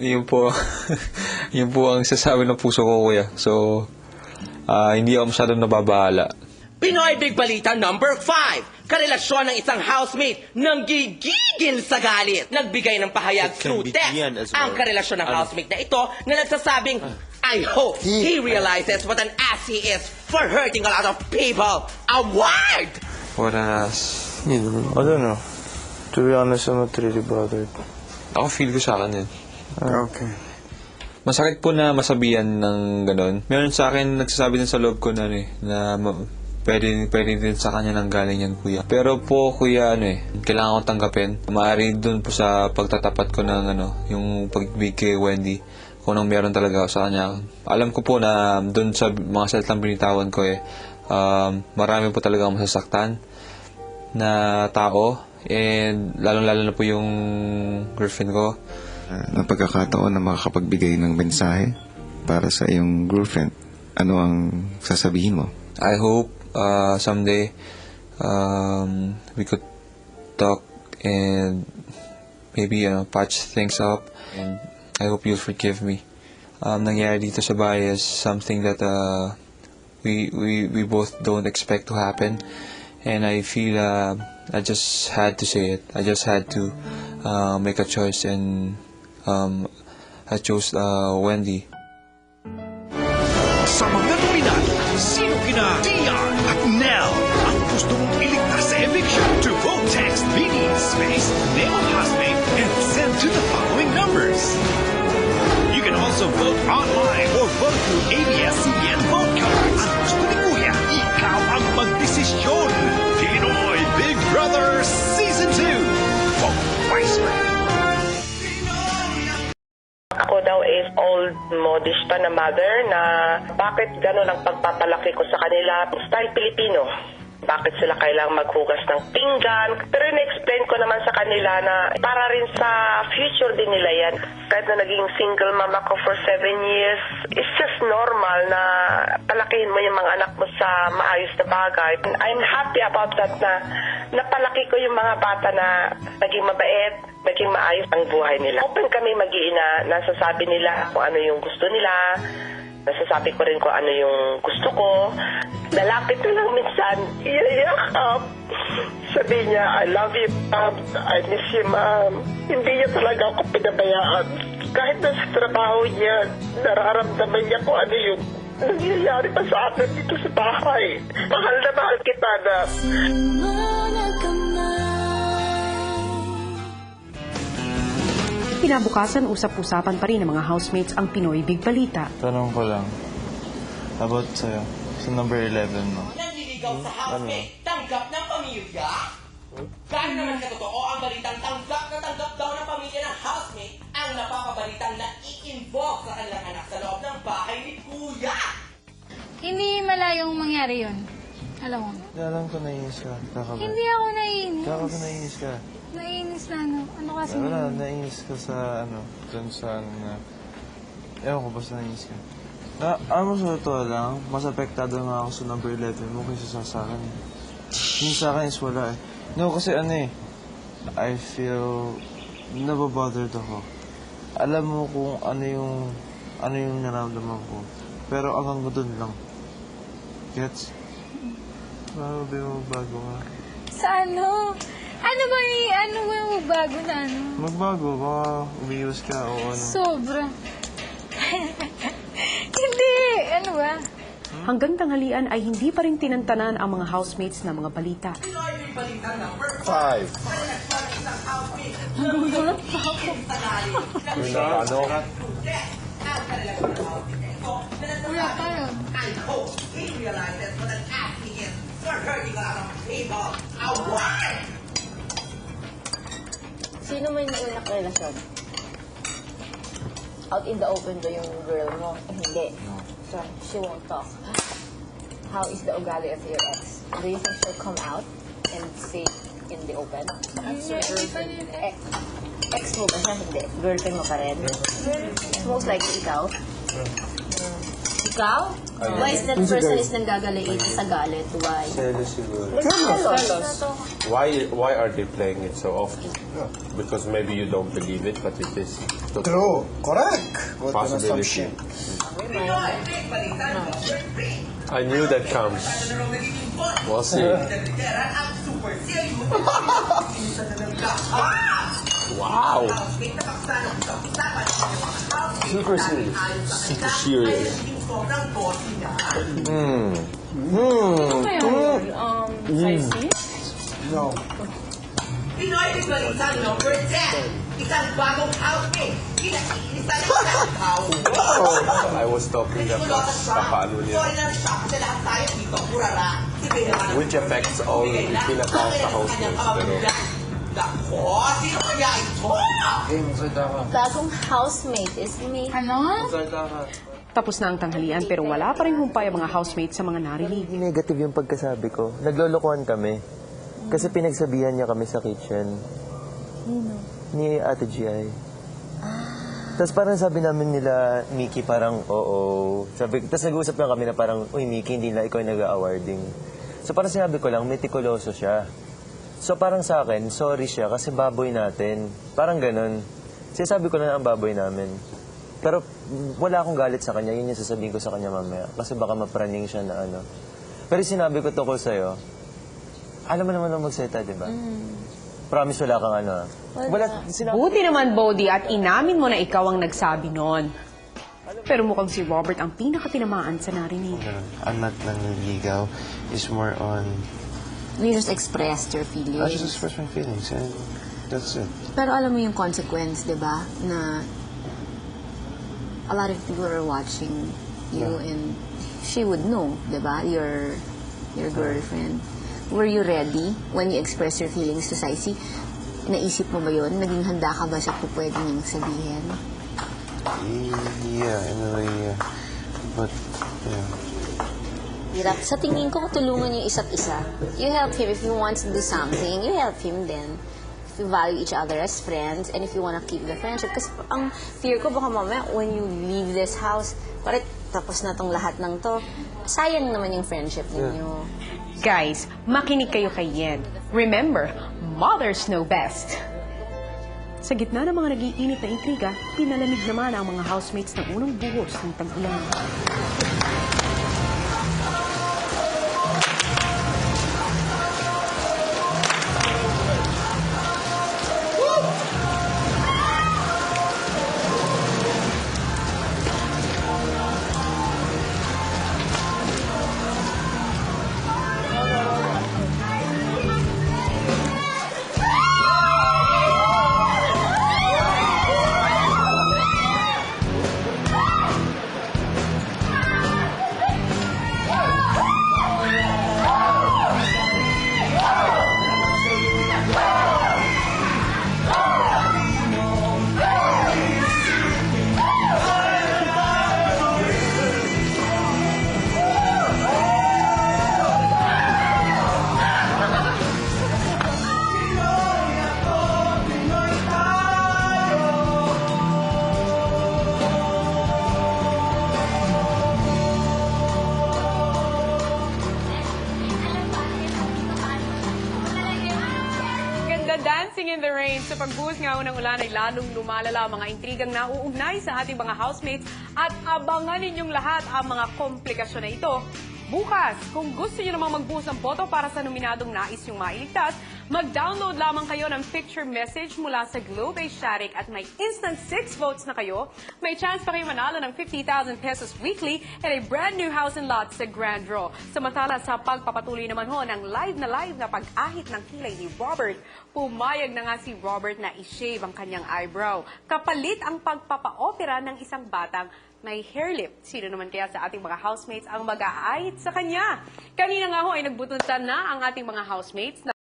Yun po, yun po ang sasabi ng puso ko, kuya. So, hindi ako masyadong nababahala. Pinoy Big Balita number 5. Karelasyon ng isang housemate nang gigigil sa galit. Nagbigay ng pahayag through text ang karelasyon ng housemate na ito na nagsasabing, I hope he realizes what an ass he is for hurting a lot of people. Award! What an ass. I don't know. To be honest, I'm not really bothered. Ako feel ko sa akin yun. Okay. Masakit po na masabihan ng gano'n. Meron sa akin nagsasabi din sa loob ko na pwede din sa kanya nang galing yan, kuya. Pero po, kuya, kailangan kong tanggapin. Maaari dun po sa pagtatapat ko ng yung pagbibig kay Wendy. Kung anong meron talaga sa kanya. Alam ko po na dun sa mga salitang binitawan ko marami po talaga masasaktan na tao. And lalong-lalo na po yung girlfriend ko. Na pagkakataon na makakapagbigay ng mensahe para sa iyong girlfriend, ano ang sasabihin mo? I hope someday we could talk and maybe patch things up, and I hope you'll forgive me. Nangyari dito sa bahay is something that we both don't expect to happen, and I feel I just had to say it. I just had to make a choice, and I chose Wendy. Sa mga nominal, sino kina DR at Nell ang gusto mong iligtas sa eviction? To vote, text BD space name of housemate and send to the following numbers. You can also vote online or vote through ABS-CBN vote cards. Ang gusto ni Kuya, ikaw ang magdesisyon. Pinoy Big Brother Season 2. Vote wisely. Ako daw is old modish pa na mother na bakit gano'n ang pagpapalaki ko sa kanila, style Pilipino. Bakit sila kailangang maghugas ng pinggan. Pero in-explain ko naman sa kanila na para rin sa future din nila yan. Kahit na naging single mom ako for 7 years, it's just normal na palakihin mo yung mga anak mo sa maayos na bagay. I'm happy about that na napalaki ko yung mga bata na naging mabait, naging maayos ang buhay nila. Open kami mag-iina, nasasabi nila kung ano yung gusto nila, nasasabi ko rin kung ano yung gusto ko. Lalapit na lang minsan, iyak. Sabi niya, I love you, Mom. I miss you, Mom. Hindi niya talaga ako pinabayaan. Kahit na sa trabaho niya, nararamdaman niya kung ano yung nangyayari pa sa atin dito sa bahay. Mahal na mahal kita, na. Kinabukasan, usap-usapan pa rin ng mga housemates ang Pinoy Big Balita. Tanong ko lang. About sa'yo. Sa number 11 mo. Nanliligaw sa housemate, tanggap ng pamilya? Kahit naman katotoo ang balitang tanggap na tanggap daw ng pamilya ng housemate ang napapabalitang na i-invoke sa kanilang anak sa loob ng bahay ni Kuya. Hindi malayong mangyari yun. Alam mo. Alam ko naiinis ka. Hindi ako naiinis. Kakaba naiinis ka. Naiinis na ano. Ano kasi Wala, naiinis ka sa dun sa na... Ewan ko, basta naiinis ka. Mo sa totoo lang, mas apektado nga ako sa number 11 mo kaysa sa akin. Yung sa akin is wala eh. No, kasi I feel nababothered ako. Alam mo kung ano yung nararamdaman ko. Pero hanggang doon lang. Gets? Grabe mo, bago ka. sa ano? Ano ba yung bago na ano? Magbago, baka umiiwas ka o ano. Sobra. Hindi, ano ba? Hanggang tanghalian ay hindi pa rin tinantanan ang mga housemates na mga balita. Pinoy Big Balita number 5. Nagugulat pa ako. Wala pa yun. I hope he realizes what an ass he is for hurting a lot of people. Award! Sino mo yung unang relasyon? Out in the open ba yung girl mo? Hindi. So, she won't talk. How is the ugali of your ex? Do you think she'll come out and say in the open? Ex mo ba siya? Hindi. Girlfriend mo pa rin? Most likely ikaw? Ikaw? Why is that person is nanggagalain sa galit? Why? Selos siguro. Selos. Why are they playing it so often? Because maybe you don't believe it, but it is True. Correct. What an possibility. assumption. I knew that comes. We'll see. Wow. Super serious. Super serious. No. Pinoy Balita number 10. Isang bagong housemate. Kinaiinisan ng isang house. I was talking about papaano niya. Which affects all pinaka sa housemates. Pero Sino kaya ito? Bagong housemate is me. Ano? Tapos na ang tanghalian pero wala pa rin humpay ang mga housemates sa mga narinig. Negative yung pagkasabi ko. Naglolokohan kami. Kasi pinagsabihan niya kami sa kitchen. Ni Ate G.I. Tapos parang sabi namin nila, Mickey, parang, oo. Tapos nag-uusap lang kami na parang, uy, Mickey, hindi na ikaw yung nag-awarding. So parang sinabi ko lang, metikuloso siya. So parang sa akin, sorry siya kasi baboy natin. Parang ganun. Sinasabi ko na ang baboy namin. Pero wala akong galit sa kanya, yun yung sasabihin ko sa kanya mamaya. Kasi baka mapraning siya na ano. Pero sinabi ko tungkol sa'yo, alam mo naman ang magseta, di ba? Promise wala kang ano. Wala, sinabi. Buti naman, Bodhi, at inamin mo na ikaw ang nagsabi nun. Pero mukhang si Robert ang pinakatinamaan sa narinig. I'm not naniligaw. It's more on... You just expressed your feelings. I just express my feelings and that's it. Pero alam mo yung consequence, di ba? Na a lot of people are watching you and she would know, di ba? Your girlfriend. Were you ready when you express your feelings to Saisi? Naisip mo ba yun? Naging handa ka ba sa pwede niyang sabihin? Yeah, in a way, yeah. But, yeah. Hirap. Sa tingin ko, tulungan niyo isa't isa. You help him if he wants to do something. You help him then. If you value each other as friends and if you wanna keep the friendship. Kasi ang fear ko baka mamaya when you leave this house, parang tapos na tong lahat ng to, sayang naman yung friendship ninyo. Guys, makinig kayo kay Yen. Remember, mothers know best. Sa gitna ng mga nag-iinit na intriga, pinalamig naman ang mga housemates ng unang buhos ng tag-ulan. Dancing in the rain. Sa pagbuhos nga ng ulan ay lalong lumalala ang mga intrigang nauugnay sa ating mga housemates at abangan ninyong lahat ang mga komplikasyon na ito. Bukas, kung gusto niyo namang magbuhos ng boto para sa nominadong nais yung mailigtas, mag-download lamang kayo ng picture message mula sa Globe Asiatic at may instant 6 votes na kayo. May chance pa kayo manalo ng 50,000 pesos weekly and a brand new house and lot sa Grand Draw. Samantala sa pagpapatuloy naman ho ng live na pag-ahit ng kilay ni Robert, pumayag na nga si Robert na i-shave ang kanyang eyebrow. Kapalit ang pagpapa-opera ng isang batang may hair lip. Sino naman kaya sa ating mga housemates ang mag-aahit sa kanya? Kanina nga ho ay nagbutuntan na ang ating mga housemates na